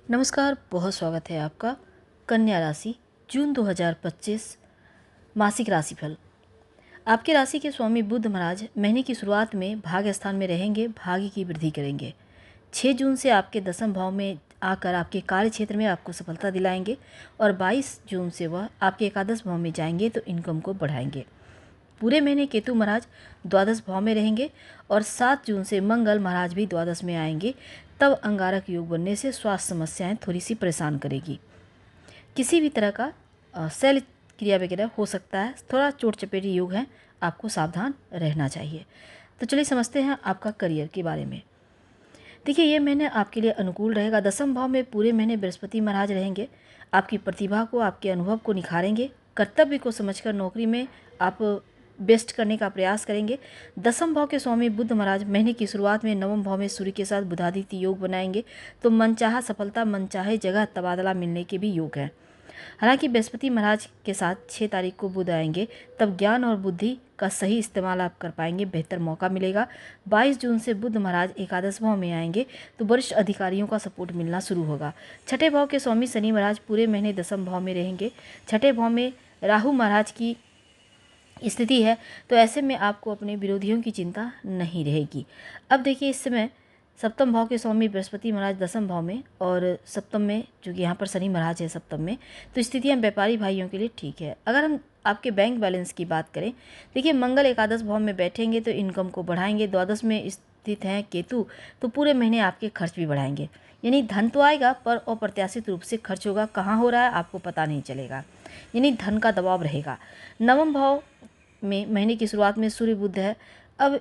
नमस्कार, बहुत स्वागत है आपका कन्या राशि जून 2025 मासिक राशिफल। आपकी राशि के स्वामी बुध महाराज महीने की शुरुआत में भाग्य स्थान में रहेंगे, भाग्य की वृद्धि करेंगे। 6 जून से आपके दसम भाव में आकर आपके कार्य क्षेत्र में आपको सफलता दिलाएंगे और 22 जून से वह आपके एकादश भाव में जाएंगे तो इनकम को बढ़ाएंगे। पूरे महीने केतु महाराज द्वादश भाव में रहेंगे और 7 जून से मंगल महाराज भी द्वादश में आएंगे। तब अंगारक योग बनने से स्वास्थ्य समस्याएं थोड़ी सी परेशान करेगी। किसी भी तरह का शैल क्रिया वगैरह हो सकता है, थोड़ा चोट चपेटी योग है, आपको सावधान रहना चाहिए। तो चलिए समझते हैं आपका करियर के बारे में। देखिए, ये महीने आपके लिए अनुकूल रहेगा। दसम भाव में पूरे महीने बृहस्पति महाराज रहेंगे, आपकी प्रतिभा को, आपके अनुभव को निखारेंगे। कर्तव्य को समझकर नौकरी में आप बेस्ट करने का प्रयास करेंगे। दसम भाव के स्वामी बुध महाराज महीने की शुरुआत में नवम भाव में सूर्य के साथ बुधादित्य योग बनाएंगे, तो मनचाहा सफलता, मनचाहे जगह तबादला मिलने के भी योग हैं। हालांकि बृहस्पति महाराज के साथ 6 तारीख को बुध आएंगे, तब ज्ञान और बुद्धि का सही इस्तेमाल आप कर पाएंगे, बेहतर मौका मिलेगा। 22 जून से बुध महाराज एकादश भाव में आएंगे तो वरिष्ठ अधिकारियों का सपोर्ट मिलना शुरू होगा। छठे भाव के स्वामी शनि महाराज पूरे महीने दसम भाव में रहेंगे। छठे भाव में राहु महाराज की स्थिति है, तो ऐसे में आपको अपने विरोधियों की चिंता नहीं रहेगी। अब देखिए, इस समय सप्तम भाव के स्वामी बृहस्पति महाराज दसम भाव में और सप्तम में, जो कि यहाँ पर शनि महाराज है सप्तम में, तो स्थितियाँ व्यापारी भाइयों के लिए ठीक है। अगर हम आपके बैंक बैलेंस की बात करें, देखिए मंगल एकादश भाव में बैठेंगे तो इनकम को बढ़ाएंगे। द्वादश में स्थित हैं केतु, तो पूरे महीने आपके खर्च भी बढ़ाएंगे। यानी धन तो आएगा पर अप्रत्याशित रूप से खर्च होगा, कहाँ हो रहा है आपको पता नहीं चलेगा, यानी धन का दबाव रहेगा। नवम भाव में महीने की शुरुआत में सूर्य बुध है। अब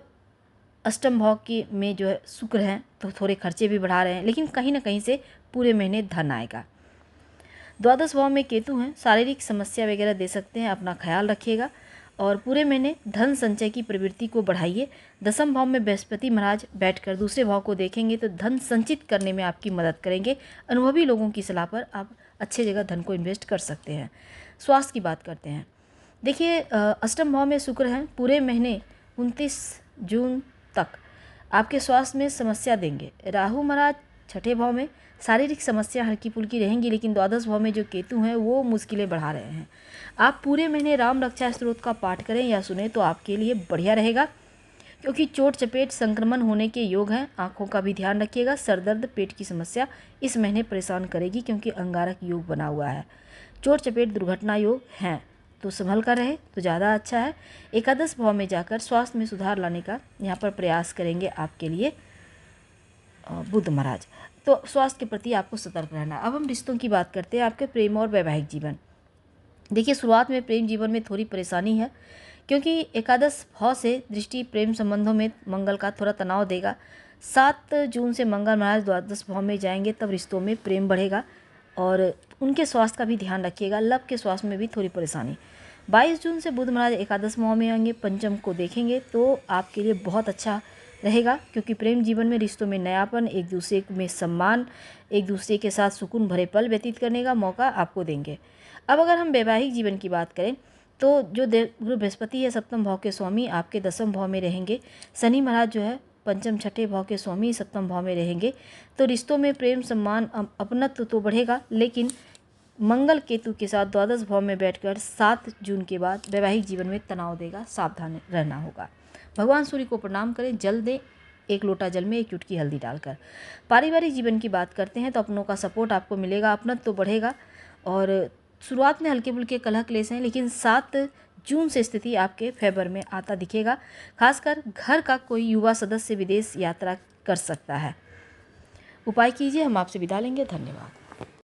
अष्टम भाव की में जो है शुक्र हैं, तो थोड़े खर्चे भी बढ़ा रहे हैं, लेकिन कहीं ना कहीं से पूरे महीने धन आएगा। द्वादश भाव में केतु हैं, शारीरिक समस्या वगैरह दे सकते हैं, अपना ख्याल रखिएगा और पूरे महीने धन संचय की प्रवृत्ति को बढ़ाइए। दसम भाव में बृहस्पति महाराज बैठकर दूसरे भाव को देखेंगे तो धन संचित करने में आपकी मदद करेंगे। अनुभवी लोगों की सलाह पर आप अच्छे जगह धन को इन्वेस्ट कर सकते हैं। स्वास्थ्य की बात करते हैं। देखिए, अष्टम भाव में शुक्र हैं, पूरे महीने 29 जून तक आपके स्वास्थ्य में समस्या देंगे। राहु महाराज छठे भाव में, शारीरिक समस्या हल्की फुल्की रहेंगी, लेकिन द्वादश भाव में जो केतु हैं वो मुश्किलें बढ़ा रहे हैं। आप पूरे महीने राम रक्षा स्तोत्र का पाठ करें या सुने तो आपके लिए बढ़िया रहेगा, क्योंकि चोट चपेट संक्रमण होने के योग हैं। आँखों का भी ध्यान रखिएगा। सरदर्द, पेट की समस्या इस महीने परेशान करेगी, क्योंकि अंगारक योग बना हुआ है। चोट चपेट दुर्घटना योग हैं, तो संभल कर रहे तो ज़्यादा अच्छा है। एकादश भाव में जाकर स्वास्थ्य में सुधार लाने का यहाँ पर प्रयास करेंगे आपके लिए बुध महाराज, तो स्वास्थ्य के प्रति आपको सतर्क रहना। अब हम रिश्तों की बात करते हैं, आपके प्रेम और वैवाहिक जीवन। देखिए, शुरुआत में प्रेम जीवन में थोड़ी परेशानी है, क्योंकि एकादश भाव से दृष्टि प्रेम संबंधों में मंगल का थोड़ा तनाव देगा। 7 जून से मंगल महाराज द्वादश भाव में जाएंगे, तब रिश्तों में प्रेम बढ़ेगा और उनके स्वास्थ्य का भी ध्यान रखिएगा। लव के स्वास्थ्य में भी थोड़ी परेशानी। 22 जून से बुध महाराज एकादश भाव में आएंगे, पंचम को देखेंगे तो आपके लिए बहुत अच्छा रहेगा, क्योंकि प्रेम जीवन में रिश्तों में नयापन, एक दूसरे में सम्मान, एक दूसरे के साथ सुकून भरे पल व्यतीत करने का मौका आपको देंगे। अब अगर हम वैवाहिक जीवन की बात करें तो जो गुरु बृहस्पति है सप्तम भाव के स्वामी, आपके दसम भाव में रहेंगे। शनि महाराज जो है पंचम छठे भाव के स्वामी, सप्तम भाव में रहेंगे, तो रिश्तों में प्रेम, सम्मान, अपनत्व तो बढ़ेगा, लेकिन मंगल केतु के साथ द्वादश भाव में बैठकर 7 जून के बाद वैवाहिक जीवन में तनाव देगा, सावधान रहना होगा। भगवान सूर्य को प्रणाम करें, जल दें, 1 लोटा जल में 1 चुटकी हल्दी डालकर। पारिवारिक जीवन की बात करते हैं तो अपनों का सपोर्ट आपको मिलेगा, अपनत्व तो बढ़ेगा और शुरुआत में हल्के फुल्के कलह क्लेश हैं, लेकिन 7 जून से स्थिति आपके फेवर में आता दिखेगा। खासकर घर का कोई युवा सदस्य विदेश यात्रा कर सकता है। उपाय कीजिए। हम आपसे विदा लेंगे। धन्यवाद।